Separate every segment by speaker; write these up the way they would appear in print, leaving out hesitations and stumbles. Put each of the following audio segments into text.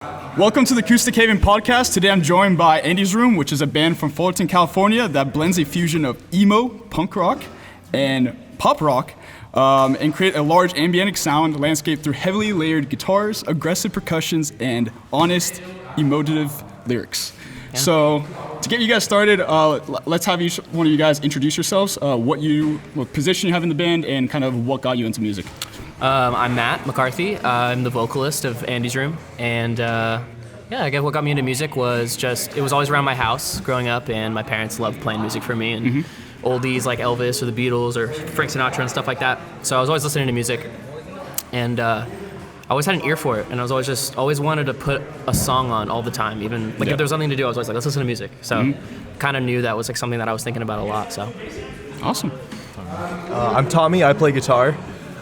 Speaker 1: Welcome to the Acoustic Haven Podcast. Today I'm joined by Andy's Room, which is a band from Fullerton, California that blends a fusion of emo, punk rock, and pop rock, and create a large ambient sound landscape through heavily layered guitars, aggressive percussions, and honest, emotive lyrics. Yeah. So to get you guys started, let's have each one of you guys introduce yourselves, what position you have in the band, and kind of what got you into music.
Speaker 2: I'm Matt McCarthy. I'm the vocalist of Andy's Room, and I guess what got me into music was it was always around my house growing up, and my parents loved playing music for me, and oldies like Elvis or the Beatles or Frank Sinatra and stuff like that. So I was always listening to music, and I always had an ear for it, and I was always wanted to put a song on all the time, even if there was something to do, I was always like, let's listen to music. So kind of knew that was like something that I was thinking about a lot. So
Speaker 1: awesome.
Speaker 3: I'm Tommy. I play guitar.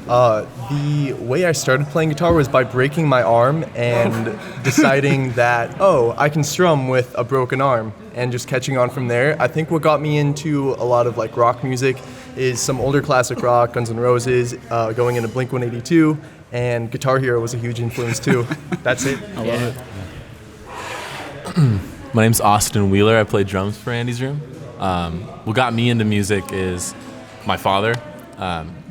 Speaker 3: The way I started playing guitar was by breaking my arm and deciding that, I can strum with a broken arm, and just catching on from there. I think what got me into a lot of like rock music is some older classic rock, Guns N' Roses, going into Blink-182, and Guitar Hero was a huge influence too. That's it.
Speaker 1: I love
Speaker 4: it. My name's Austin Wheeler. I play drums for Andy's Room. What got me into music is my father.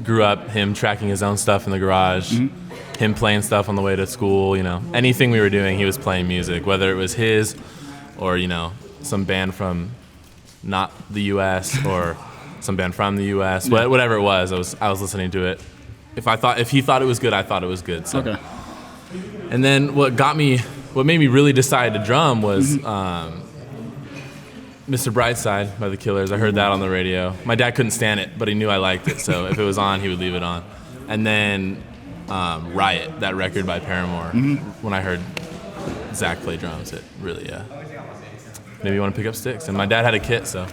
Speaker 4: Grew up him tracking his own stuff in the garage, him playing stuff on the way to school, anything we were doing, he was playing music, whether it was his or, some band from not the U.S. or some band from the U.S., whatever it was, I was listening to it. If he thought it was good, I thought it was good. So.
Speaker 1: Okay.
Speaker 4: And then what made me really decide to drum was, Mr. Brightside by The Killers. I heard that on the radio. My dad couldn't stand it, but he knew I liked it, so if it was on, he would leave it on. And then Riot, that record by Paramore. When I heard Zach play drums, it really made me want to pick up sticks. And my dad had a kit, so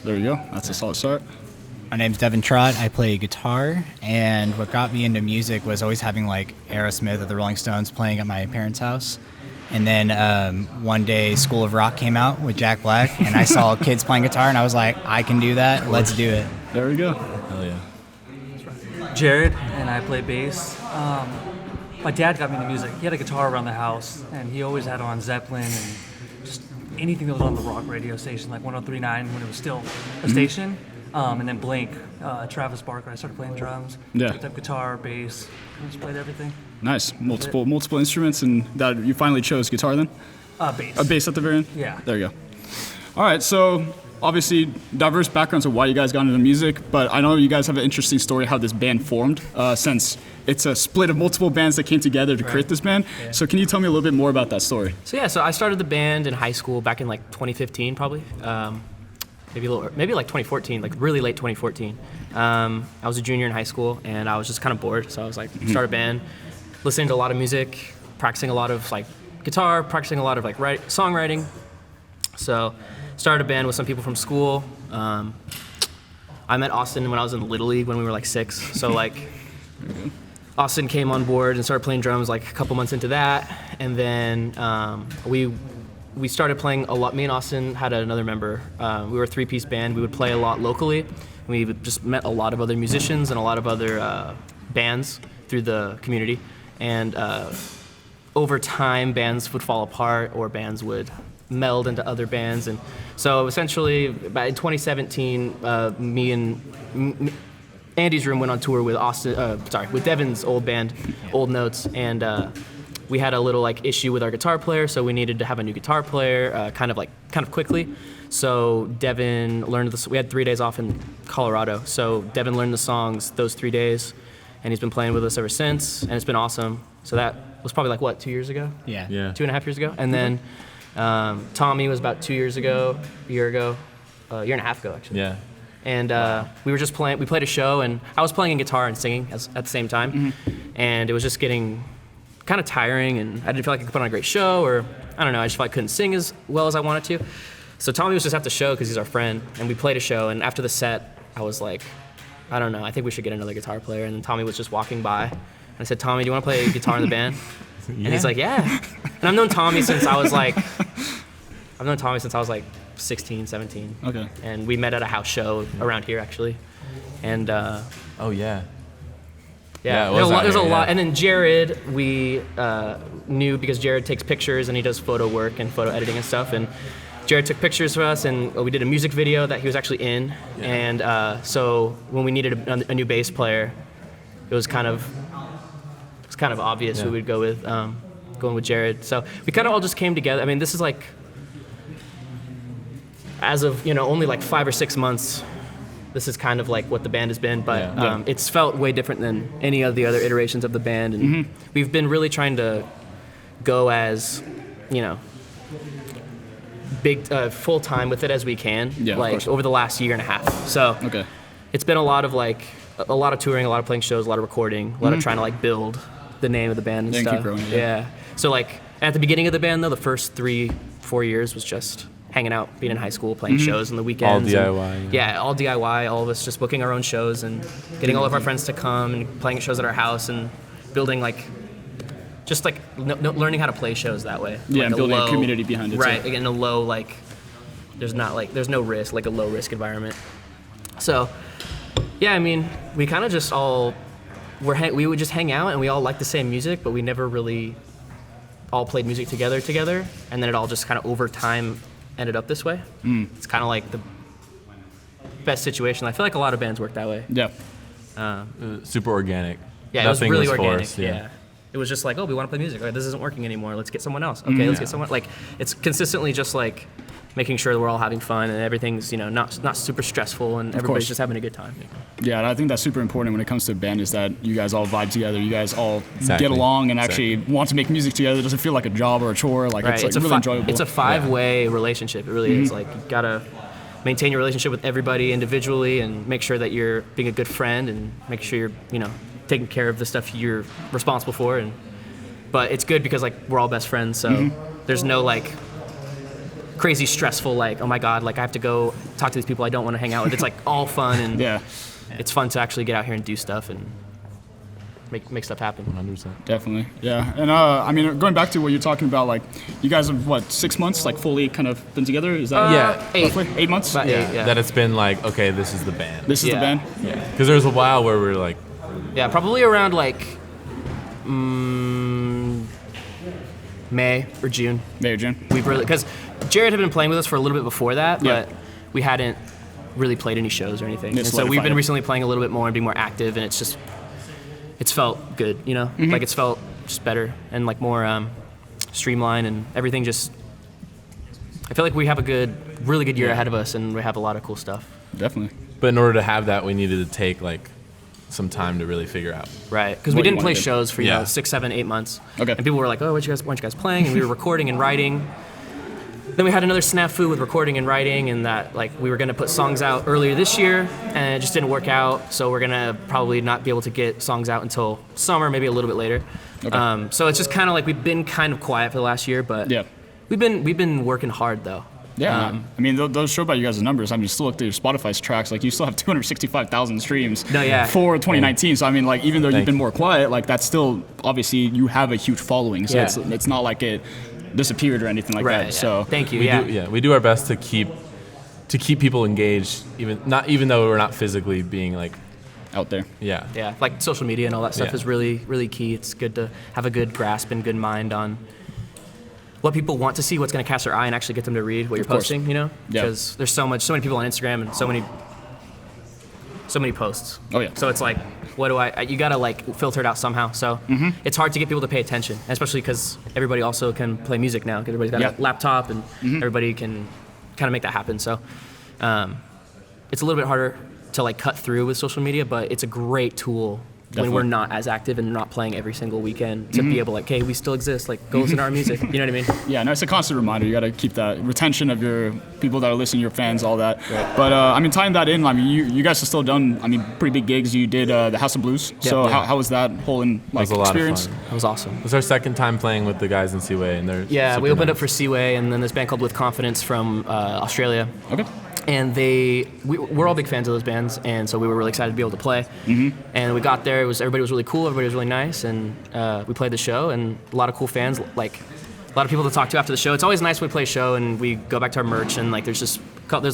Speaker 1: There you go. That's a solid start.
Speaker 5: My name's Devin Trott. I play guitar, and what got me into music was always having like Aerosmith or the Rolling Stones playing at my parents' house. And then one day School of Rock came out with Jack Black, and I saw kids playing guitar, and I was like, I can do that. Let's do it.
Speaker 1: There we go.
Speaker 4: Hell yeah.
Speaker 6: Jared, and I play bass. My dad got me into music. He had a guitar around the house, and he always had on Zeppelin and just anything that was on the rock radio station, like 103.9 when it was still a station. And then Blink, Travis Barker. I started playing drums.
Speaker 1: Yeah.
Speaker 6: Picked up guitar, bass. I just played everything.
Speaker 1: Nice. Multiple instruments, and that you finally chose guitar then?
Speaker 6: Bass.
Speaker 1: A bass at the very end?
Speaker 6: Yeah.
Speaker 1: There you go. All right, so obviously diverse backgrounds of why you guys got into music, but I know you guys have an interesting story how this band formed, since it's a split of multiple bands that came together to create this band. Yeah. So can you tell me a little bit more about that story?
Speaker 2: So I started the band in high school back in like 2015 probably. Maybe like 2014, like really late 2014. I was a junior in high school, and I was just kind of bored, so I was like, start a band, listening to a lot of music, practicing a lot of like guitar, practicing a lot of like songwriting. So started a band with some people from school. I met Austin when I was in Little League when we were like 6. So like Austin came on board and started playing drums like a couple months into that, and then we started playing a lot. Me and Austin had another member. We were a 3-piece band. We would play a lot locally. We just met a lot of other musicians and a lot of other bands through the community. And over time, bands would fall apart or bands would meld into other bands. And so essentially, in 2017, me and Andy's Room went on tour with with Devin's old band, Old Notes, and we had a little like issue with our guitar player, so we needed to have a new guitar player kind of quickly. So Devin learned this. We had 3 days off in Colorado, so Devin learned the songs those 3 days, and he's been playing with us ever since, and it's been awesome. So that was probably like 2 years ago?
Speaker 5: Yeah.
Speaker 2: 2.5 years ago, and then Tommy was about 2 years ago, a year and a half ago actually.
Speaker 4: Yeah.
Speaker 2: And we were just playing. We played a show, and I was playing guitar and singing at the same time, and it was just getting kind of tiring, and I didn't feel like I could put on a great show, or I don't know, I just felt like I couldn't sing as well as I wanted to. So Tommy was just at the show because he's our friend, and we played a show, and after the set, I was like, I don't know, I think we should get another guitar player. And then Tommy was just walking by, and I said, Tommy, do you want to play guitar in the band? And he's like, yeah. And I've known Tommy since I was like 16, 17.
Speaker 1: Okay.
Speaker 2: And we met at a house show around here, actually. And
Speaker 4: Oh, yeah. Yeah, it was
Speaker 2: there's a
Speaker 4: out here,
Speaker 2: lot.
Speaker 4: yeah.
Speaker 2: And then Jared, we knew because Jared takes pictures and he does photo work and photo editing and stuff. And Jared took pictures for us, and we did a music video that he was actually in.
Speaker 4: Yeah.
Speaker 2: And so when we needed a new bass player, it was kind of obvious who we'd go with, going with Jared. So we kind of all just came together. I mean, this is like, as of only like 5 or 6 months. This is kind of like what the band has been, but it's felt way different than any of the other iterations of the band, and we've been really trying to go as, big full time with it as we can, like over the last year and a half. So it's been a lot of touring, a lot of playing shows, a lot of recording, a lot of trying to like build the name of the band and stuff.
Speaker 1: Keep growing,
Speaker 2: So like at the beginning of the band though, the first 3-4 years was just hanging out, being in high school, playing shows on the weekends.
Speaker 4: All DIY.
Speaker 2: All DIY, all of us just booking our own shows and getting all of our friends to come and playing shows at our house and building like, just like learning how to play shows that way.
Speaker 1: Yeah,
Speaker 2: like
Speaker 1: and building a community behind it.
Speaker 2: Right,
Speaker 1: too.
Speaker 2: in a low, like, there's no risk, like a low risk environment. So, yeah, I mean, we kind of just all, we would just hang out and we all liked the same music, but we never really all played music together, and then it all just kind of over time ended up this way. It's kind of like the best situation. I feel like a lot of bands work that way.
Speaker 1: Yeah.
Speaker 4: Super organic.
Speaker 2: Yeah,
Speaker 4: Nothing
Speaker 2: it was really
Speaker 4: was
Speaker 2: organic.
Speaker 4: forced,
Speaker 2: Yeah. It was just like, oh, we want to play music. This isn't working anymore. Let's get someone else. Okay, let's get someone. Like, it's consistently just like making sure that we're all having fun and everything's not super stressful and everybody's just having a good time.
Speaker 1: Yeah, and I think that's super important when it comes to a band is that you guys all vibe together. You guys all
Speaker 4: Exactly.
Speaker 1: get along and actually want to make music together. It doesn't feel like a job or a chore. Like
Speaker 2: Right.
Speaker 1: it's like really enjoyable.
Speaker 2: It's a 5-way relationship. It really is. Like, you gotta maintain your relationship with everybody individually and make sure that you're being a good friend and make sure you're taking care of the stuff you're responsible for. But it's good because like we're all best friends, so there's no like crazy stressful like, oh my god, like I have to go talk to these people I don't want to hang out with. It's like all fun and it's fun to actually get out here and do stuff and make stuff happen.
Speaker 4: 100%.
Speaker 1: Definitely, yeah. And I mean, going back to what you're talking about, like you guys have 6 months like fully kind of been together? Is that
Speaker 2: 8.
Speaker 1: roughly 8 months?
Speaker 2: About 8, yeah.
Speaker 4: That it's been like, okay, this is the band.
Speaker 1: This is the band.
Speaker 4: Yeah. Because there was a while where we were like,
Speaker 2: Probably around like May or June.
Speaker 1: May or June.
Speaker 2: We've really, because Jared had been playing with us for a little bit before that, but we hadn't really played any shows or anything. And so we've been recently playing a little bit more and being more active, and it's felt good, like it's felt just better and like more streamlined and everything just, I feel like we have a really good year ahead of us and we have a lot of cool stuff.
Speaker 1: Definitely.
Speaker 4: but in order to have that, we needed to take like some time to really figure out.
Speaker 2: Right, because we
Speaker 1: What you
Speaker 2: didn't play
Speaker 1: wanna do.
Speaker 2: shows for 6, 7, 8 months.
Speaker 1: Okay.
Speaker 2: And people were like, "Oh, weren't you guys playing?" And we were recording and writing. Then we had another snafu with recording and writing, and that like we were gonna put songs out earlier this year, and it just didn't work out. So we're gonna probably not be able to get songs out until summer, maybe a little bit later.
Speaker 1: Okay.
Speaker 2: So it's just kind of like we've been kind of quiet for the last year, but
Speaker 1: Yeah.
Speaker 2: we've been working hard though.
Speaker 1: Yeah, I mean, those show about you guys' numbers. I mean, you still look through your Spotify's tracks. Like, you still have 265,000 streams for 2019. So, I mean, like, even though you've been more quiet, like, that's still, obviously, you have a huge following. So, it's not like it disappeared or anything like that.
Speaker 2: Yeah.
Speaker 1: So,
Speaker 2: Thank you.
Speaker 4: We do our best to keep people engaged, even though we're not physically being like
Speaker 1: out there.
Speaker 4: Yeah.
Speaker 2: Yeah, like social media and all that stuff
Speaker 4: Yeah.
Speaker 2: is really, really key. It's good to have a good grasp and good mind on what people want to see, what's going to catch their eye, and actually get them to read what you're
Speaker 1: course.
Speaker 2: posting. You know,
Speaker 1: Yeah.
Speaker 2: because there's so many people on Instagram and so many posts.
Speaker 1: Oh, yeah.
Speaker 2: So it's like, you gotta like filter it out somehow. So it's hard to get people to pay attention, especially because everybody also can play music now. 'Cause everybody's got a laptop and everybody can kind of make that happen. So it's a little bit harder to like cut through with social media, but it's a great tool when we're not as active and not playing every single weekend to be able like, hey, we still exist. Like, go listen to our music. You know what I mean?
Speaker 1: Yeah, no, it's a constant reminder. You got to keep that retention of your people that are listening, your fans, all that. Right. But I mean, tying that in, I mean, you guys have still done, I mean, pretty big gigs. You did the House of Blues. So how was that whole
Speaker 4: was a lot
Speaker 1: experience?
Speaker 4: of fun.
Speaker 2: That was awesome.
Speaker 4: It was our second time playing with the guys in Seaway, and they're
Speaker 2: We opened
Speaker 4: nice.
Speaker 2: up for Seaway, and then this band called With Confidence from Australia.
Speaker 1: Okay.
Speaker 2: And we're all big fans of those bands, and so we were really excited to be able to play. And we got there, everybody was really cool, everybody was really nice, and we played the show, and a lot of cool fans, like a lot of people to talk to after the show. It's always nice when we play a show and we go back to our merch, and like there's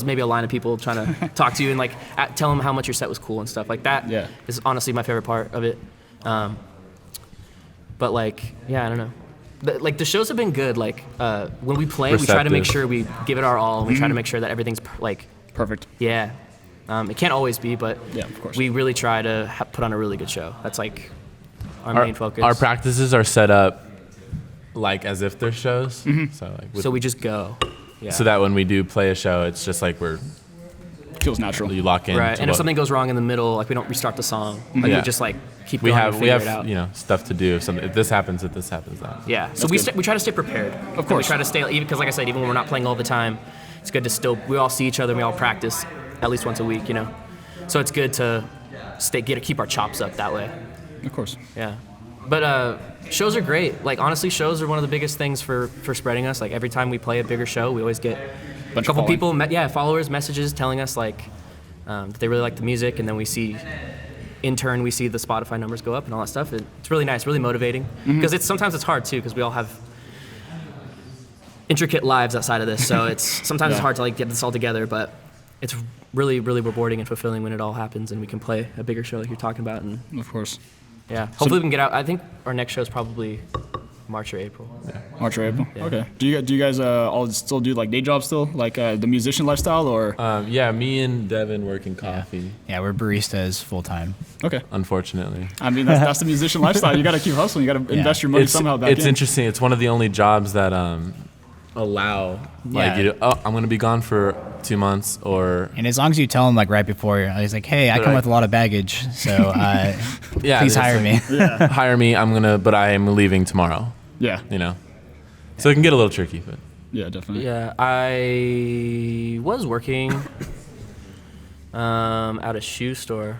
Speaker 2: maybe a line of people trying to talk to you and like tell them how much your set was cool and stuff like that.
Speaker 1: Yeah.
Speaker 2: Is honestly my favorite part of it. But like, yeah, I don't know. Like the shows have been good. Like when we play, we try to make sure we give it our all, and we try to make sure that everything's
Speaker 1: perfect.
Speaker 2: Yeah. It can't always be, but
Speaker 1: yeah, of course.
Speaker 2: We really try to put on a really good show. That's like our main focus.
Speaker 4: Our practices are set up like as if they're shows.
Speaker 2: So we just go. Yeah.
Speaker 4: So that when we do play a show, it's just like
Speaker 1: feels natural.
Speaker 4: You lock in.
Speaker 2: Right. And if something goes wrong in the middle, like we don't restart the song. Like we just like keep going and figure it out.
Speaker 4: You know, stuff to do. If this happens, that.
Speaker 2: Yeah. So we try to stay prepared.
Speaker 1: Of course.
Speaker 2: We try to stay, even because like I said, even when we're not playing all the time, it's good to still, we all see each other and we all practice at least once a week, you know? So it's good to keep our chops up that way.
Speaker 1: Of course.
Speaker 2: Yeah. But shows are great. Like honestly, shows are one of the biggest things for spreading us. Like every time we play a bigger show, we always get a couple people, followers, messages telling us like that they really like the music, and then in turn we see the Spotify numbers go up and all that stuff. It's really nice, really motivating. Because sometimes it's hard too, because we all have intricate lives outside of this. So sometimes it's hard to like get this all together, but it's really, really rewarding and fulfilling when it all happens and we can play a bigger show like you're talking about. And
Speaker 1: of course.
Speaker 2: Yeah. Hopefully we can get out. I think our next show is probably March or April.
Speaker 1: Yeah. March or April.
Speaker 2: Yeah.
Speaker 1: Okay. Do you guys all still do like day jobs still, like the musician lifestyle, or?
Speaker 4: Yeah, me and Devin work in coffee.
Speaker 5: Yeah, we're baristas full time.
Speaker 1: Okay.
Speaker 4: Unfortunately.
Speaker 1: I mean, that's the musician lifestyle. You got to keep hustling. You got to invest your money somehow back in.
Speaker 4: It's interesting. It's one of the only jobs that allow I'm going to be gone for 2 months, or
Speaker 5: and as long as you tell him like right before, he's like, hey, I come with a lot of baggage, so please hire me.
Speaker 1: Yeah.
Speaker 4: Hire me. but I am leaving tomorrow.
Speaker 1: Yeah.
Speaker 4: You know, so it can get a little tricky, but
Speaker 1: yeah, definitely.
Speaker 2: Yeah, I was working at a shoe store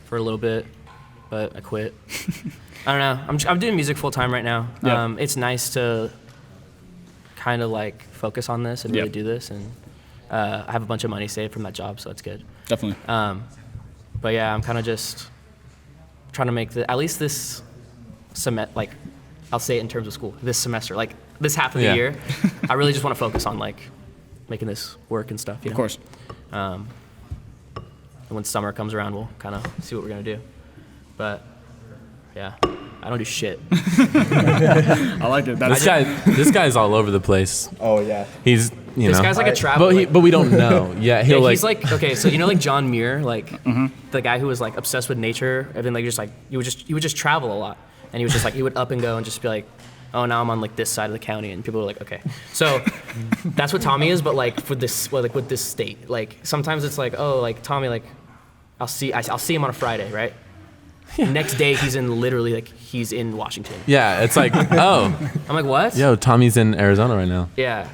Speaker 2: for a little bit, but I quit. I don't know. I'm doing music full time right now.
Speaker 1: Yeah.
Speaker 2: It's nice to kind of like focus on this and really do this, and I have a bunch of money saved from that job, so it's good.
Speaker 1: Definitely.
Speaker 2: But yeah, I'm kind of just trying to make at least this semester, like I'll say it in terms of school, this semester, like this half of the year, I really just want to focus on like making this work and stuff. You know?
Speaker 1: Of course.
Speaker 2: And when summer comes around, we'll kind of see what we're gonna do. But yeah, I don't do shit.
Speaker 1: I like it.
Speaker 4: This guy's all over the place.
Speaker 3: Oh yeah.
Speaker 4: He's
Speaker 2: this guy's like a traveler.
Speaker 4: But we don't know. Yeah,
Speaker 2: he's like okay. So you know like John Muir, like the guy who was like obsessed with nature, and then like just like he would just travel a lot, and he was just like he would up and go and just be like, oh, now I'm on like this side of the county, and people were like, okay. So that's what Tommy is, but like for this, like with this state, like sometimes it's like, oh, like Tommy, like I'll see him on a Friday, right? Yeah. Next day he's in Washington.
Speaker 4: Yeah, it's like, oh.
Speaker 2: I'm like, what?
Speaker 4: Yo, Tommy's in Arizona right now.
Speaker 2: Yeah.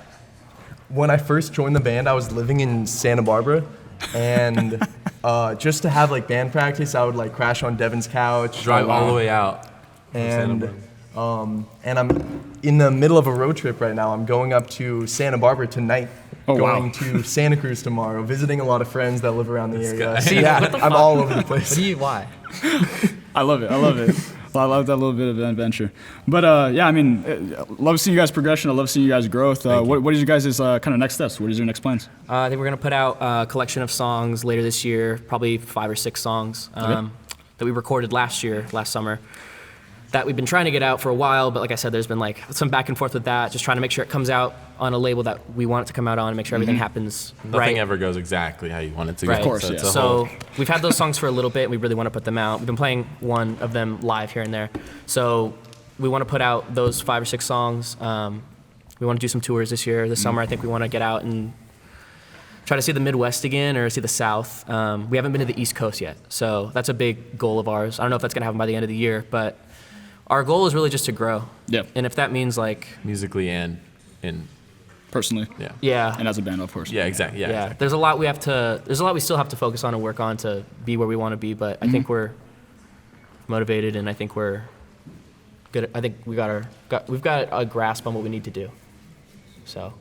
Speaker 3: When I first joined the band, I was living in Santa Barbara, and just to have like band practice, I would like crash on Devin's couch,
Speaker 4: drive all the way out,
Speaker 3: and I'm in the middle of a road trip right now. I'm going up to Santa Barbara tonight. Going to Santa Cruz tomorrow, visiting a lot of friends that live around the area.
Speaker 2: See,
Speaker 3: yeah, I'm all over the place.
Speaker 2: Why?
Speaker 1: I love it. Well, I love that little bit of adventure. But yeah, I mean, love seeing you guys' progression. I love seeing you guys' growth. What is your guys' kind of next steps? What is your next plans?
Speaker 2: I think we're going to put out a collection of songs later this year, probably 5 or 6 songs that we recorded last summer, that we've been trying to get out for a while. But like I said, there's been like some back and forth with that, just trying to make sure it comes out on a label that we want it to come out on and make sure everything happens right.
Speaker 4: Nothing ever goes exactly how you want it to go.
Speaker 2: Right.
Speaker 1: Of course,
Speaker 2: So we've had those songs for a little bit, and we really want to put them out. We've been playing one of them live here and there. So we want to put out those 5 or 6 songs. We want to do some tours this year. This summer, I think we want to get out and try to see the Midwest again or see the South. We haven't been to the East Coast yet, so that's a big goal of ours. I don't know if that's going to happen by the end of the year, but our goal is really just to grow.
Speaker 1: Yeah.
Speaker 2: And if that means like
Speaker 4: musically and in
Speaker 1: personally.
Speaker 4: Yeah.
Speaker 2: Yeah.
Speaker 1: And as a band, of course.
Speaker 4: Yeah, exactly. Yeah. Exactly.
Speaker 2: There's a lot we still have to focus on and work on to be where we want to be, but I think we're motivated, and I think we're good. I think we've got a grasp on what we need to do. So.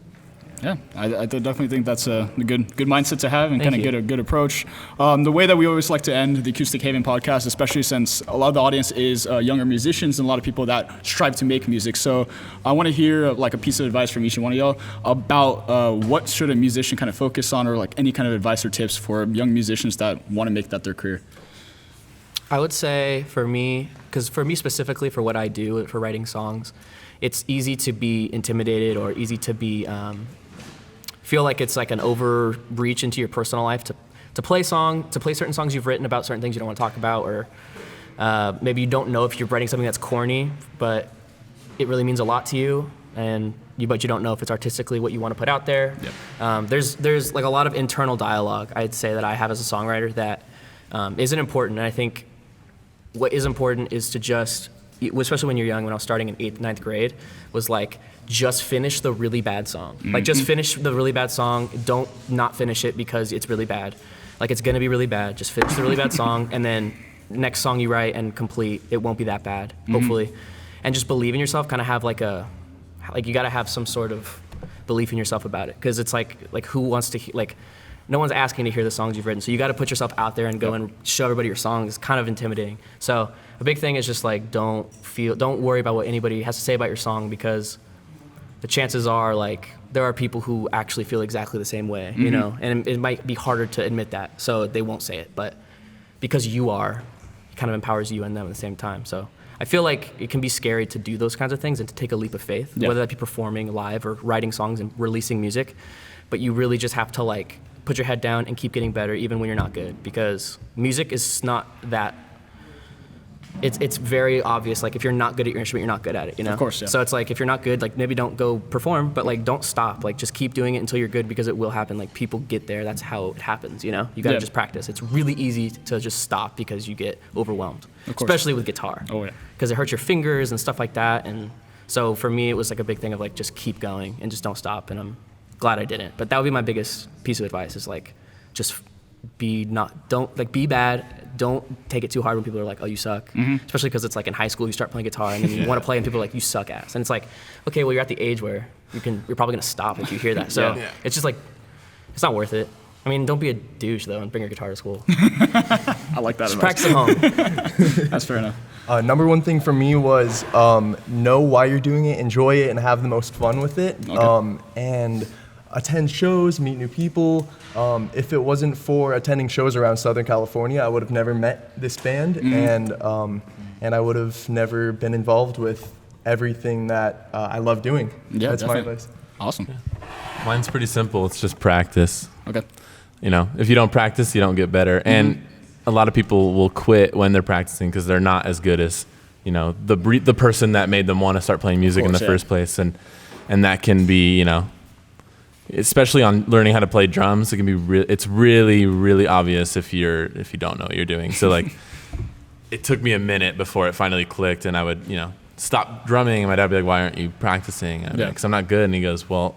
Speaker 1: Yeah, I definitely think that's a good mindset to have and
Speaker 2: Thank
Speaker 1: kind of
Speaker 2: you.
Speaker 1: a good approach. The way that we always like to end the Acoustic Haven podcast, especially since a lot of the audience is younger musicians and a lot of people that strive to make music. So I want to hear like a piece of advice from each one of y'all about what should a musician kind of focus on, or like any kind of advice or tips for young musicians that want to make that their career.
Speaker 2: I would say for me, because for me specifically, for what I do, for writing songs, it's easy to be intimidated or easy to be, feel like it's like an overreach into your personal life to play certain songs you've written about certain things you don't want to talk about, or maybe you don't know if you're writing something that's corny, but it really means a lot to you, but you don't know if it's artistically what you want to put out there. Yep. There's like a lot of internal dialogue, I'd say, that I have as a songwriter that isn't important. And I think what is important is to just, especially when you're young, when I was starting in 8th, 9th grade, was like, just finish the really bad song. Like, just finish the really bad song. Don't not finish it because it's really bad. Like, it's gonna be really bad. Just finish the really bad song, and then next song you write and complete, it won't be that bad, hopefully. And just believe in yourself, kind of have you gotta have some sort of belief in yourself about it. Because it's like who wants to, no one's asking to hear the songs you've written. So you gotta put yourself out there and go and show everybody your songs. It's kind of intimidating. So a big thing is just like, don't worry about what anybody has to say about your song, because the chances are like there are people who actually feel exactly the same way, you know, and it might be harder to admit that, so they won't say it, but because you are, it kind of empowers you and them at the same time. So I feel like it can be scary to do those kinds of things and to take a leap of faith, whether that be performing live or writing songs and releasing music, but you really just have to like put your head down and keep getting better even when you're not good, because music is not that. It's very obvious, like if you're not good at your instrument, you're not good at it, you know?
Speaker 1: Of course, yeah.
Speaker 2: So it's like if you're not good, like maybe don't go perform, but like don't stop, like just keep doing it until you're good, because it will happen. Like people get there, that's how it happens, you know? You gotta just practice. It's really easy to just stop because you get overwhelmed, especially with guitar. Oh yeah. Because it hurts your fingers and stuff like that, and so for me it was like a big thing of like just keep going and just don't stop, and I'm glad I didn't. But that would be my biggest piece of advice, is like just be bad. Don't take it too hard when people are like, oh, you suck. Especially because it's like in high school, you start playing guitar and then you want to play and people are like, you suck ass. And it's like, okay, well, you're at the age where you're probably going to stop if you hear that. So it's just like, it's not worth it. I mean, don't be a douche though and bring your guitar to school.
Speaker 1: I like that.
Speaker 2: Just practice at home.
Speaker 1: That's fair enough.
Speaker 3: Number one thing for me was know why you're doing it, enjoy it, and have the most fun with it. Okay. And attend shows, meet new people. If it wasn't for attending shows around Southern California, I would have never met this band, and I would have never been involved with everything that I love doing.
Speaker 1: Yeah,
Speaker 3: that's
Speaker 1: definitely.
Speaker 3: my advice.
Speaker 1: Awesome.
Speaker 4: Mine's pretty simple. It's just practice.
Speaker 1: Okay.
Speaker 4: You know, if you don't practice, you don't get better. And a lot of people will quit when they're practicing because they're not as good as, you know, the person that made them want to start playing music in the first place. And that can be, you know, especially on learning how to play drums, it can be it's really, really obvious if you don't know what you're doing. So like, it took me a minute before it finally clicked, and I would, you know, stop drumming, and my dad would be like, "Why aren't you practicing?" And because I'm not good. And he goes, "Well,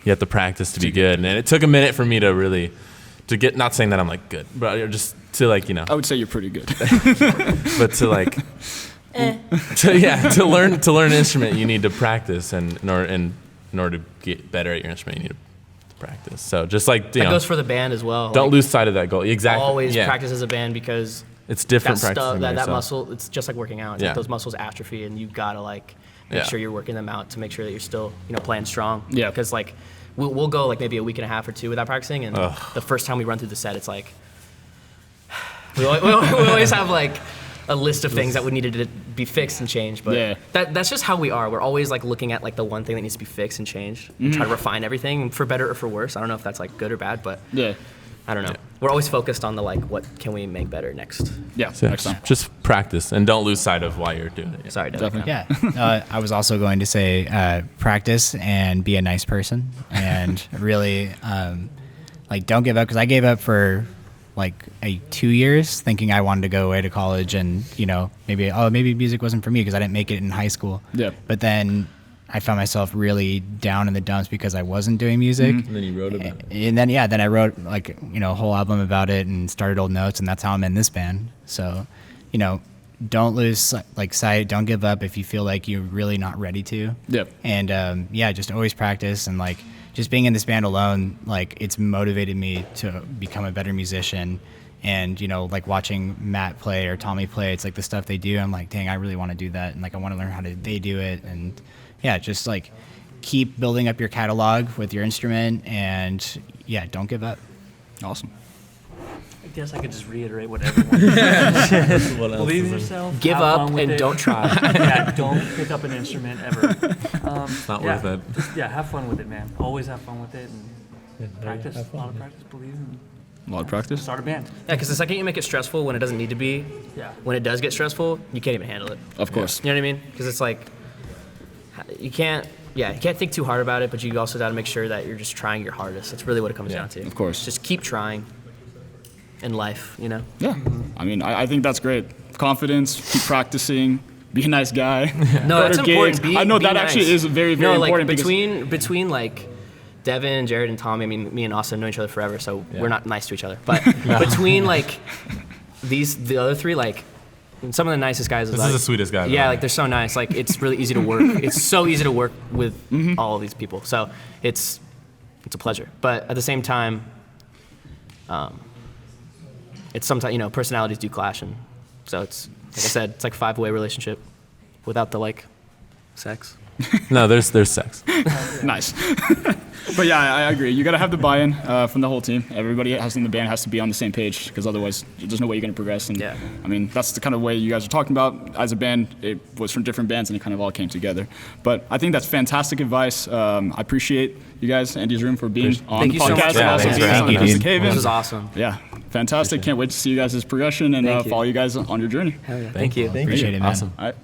Speaker 4: you have to practice to be good." And it took a minute for me to really get, not saying that I'm like good, but just to like, you know.
Speaker 1: I would say you're pretty good.
Speaker 4: But to like, to learn an instrument, you need to practice, and in order to get better at your instrument, you need to practice. So just like,
Speaker 2: that goes for the band as well.
Speaker 4: Don't lose sight of that goal. Exactly.
Speaker 2: Always practice as a band, because
Speaker 4: it's different
Speaker 2: that
Speaker 4: practicing
Speaker 2: stuff, that muscle, it's just like working out. It's like those muscles atrophy, and you gotta like make sure you're working them out to make sure that you're still, you know, playing strong. Yeah. Because like we'll go like maybe a week and a half or two without practicing, and the first time we run through the set, it's like we always have like a list of things that would need to be fixed and changed, but that's just how we are. We're always like looking at like the one thing that needs to be fixed and changed, and try to refine everything for better or for worse. I don't know if that's like good or bad, but I don't know. We're always focused on the like, what can we make better next?
Speaker 4: So
Speaker 1: next time.
Speaker 4: Just practice and don't lose sight of why you're doing it.
Speaker 2: Sorry,
Speaker 1: definitely.
Speaker 5: I was also going to say practice and be a nice person, and really like don't give up, because I gave up for like 2 years thinking I wanted to go away to college, and you know, maybe music wasn't for me because I didn't make it in high school. But then I found myself really down in the dumps because I wasn't doing music.
Speaker 4: And then you wrote about it.
Speaker 5: And then then I wrote like, you know, a whole album about it and started old notes, and that's how I'm in this band. So, you know, don't lose like sight. Don't give up if you feel like you're really not ready to. And just always practice, and like just being in this band alone, like it's motivated me to become a better musician. And, you know, like watching Matt play or Tommy play, it's like the stuff they do, I'm like, dang, I really want to do that. And like, I want to learn how they do it. And just like keep building up your catalog with your instrument, and don't give up.
Speaker 1: Awesome.
Speaker 6: guess I could just reiterate what everyone says. Believe in yourself.
Speaker 2: Give
Speaker 6: have
Speaker 2: up
Speaker 6: fun with
Speaker 2: and
Speaker 6: it.
Speaker 2: don't try.
Speaker 6: Yeah, don't pick up an instrument ever. It's
Speaker 4: not worth it.
Speaker 6: Have fun with it, man. Always have fun with it and practice. A lot of practice. Believe in.
Speaker 1: A lot of practice.
Speaker 6: Start a band.
Speaker 2: Yeah, because the second you make it stressful when it doesn't need to be,
Speaker 6: Yeah.
Speaker 2: when it does get stressful, you can't even handle it.
Speaker 1: Of course.
Speaker 2: You know what I mean? Because it's like, you can't think too hard about it, but you also got to make sure that you're just trying your hardest. That's really what it comes down to.
Speaker 1: Of course.
Speaker 2: Just keep trying in life, you know?
Speaker 1: Yeah. I mean, I think that's great. Confidence, keep practicing, be a nice guy.
Speaker 2: No,
Speaker 1: Go
Speaker 2: that's
Speaker 1: to
Speaker 2: important.
Speaker 1: gigs. I know
Speaker 2: Be
Speaker 1: that
Speaker 2: nice.
Speaker 1: actually is very, very
Speaker 2: no, like,
Speaker 1: important.
Speaker 2: between like Devin, Jared, and Tommy, I mean, me and Austin know each other forever, so we're not nice to each other. But between like the other three, like some of the nicest guys.
Speaker 4: This
Speaker 2: like,
Speaker 4: is the sweetest guy.
Speaker 2: Yeah, like they're so nice. Like it's really easy to work. It's so easy to work with all of these people. So it's a pleasure. But at the same time, it's sometimes personalities do clash, and so it's like I said, it's like a 5-way relationship without the like sex.
Speaker 4: No, there's sex.
Speaker 1: Nice. But yeah, I agree. You got to have the buy-in from the whole team. Everybody in the band has to be on the same page, because otherwise there's no way you're going to progress. And
Speaker 2: Yeah.
Speaker 1: I mean, that's the kind of way you guys are talking about. As a band, it was from different bands and it kind of all came together. But I think that's fantastic advice. I appreciate you guys, Andy's Room, for being on
Speaker 2: Thank
Speaker 1: the
Speaker 2: you so much
Speaker 1: podcast
Speaker 2: for
Speaker 1: and also
Speaker 2: having
Speaker 1: being
Speaker 2: us.
Speaker 1: on
Speaker 2: Thank you,
Speaker 1: Acoustic
Speaker 2: dude.
Speaker 1: Haven.
Speaker 2: This was awesome.
Speaker 1: Yeah, fantastic. Can't wait to see you guys' progression and
Speaker 2: Thank you.
Speaker 1: follow you guys on your journey.
Speaker 2: Hell yeah. Thank you.
Speaker 5: Appreciate it, man.
Speaker 4: Awesome.
Speaker 1: All right.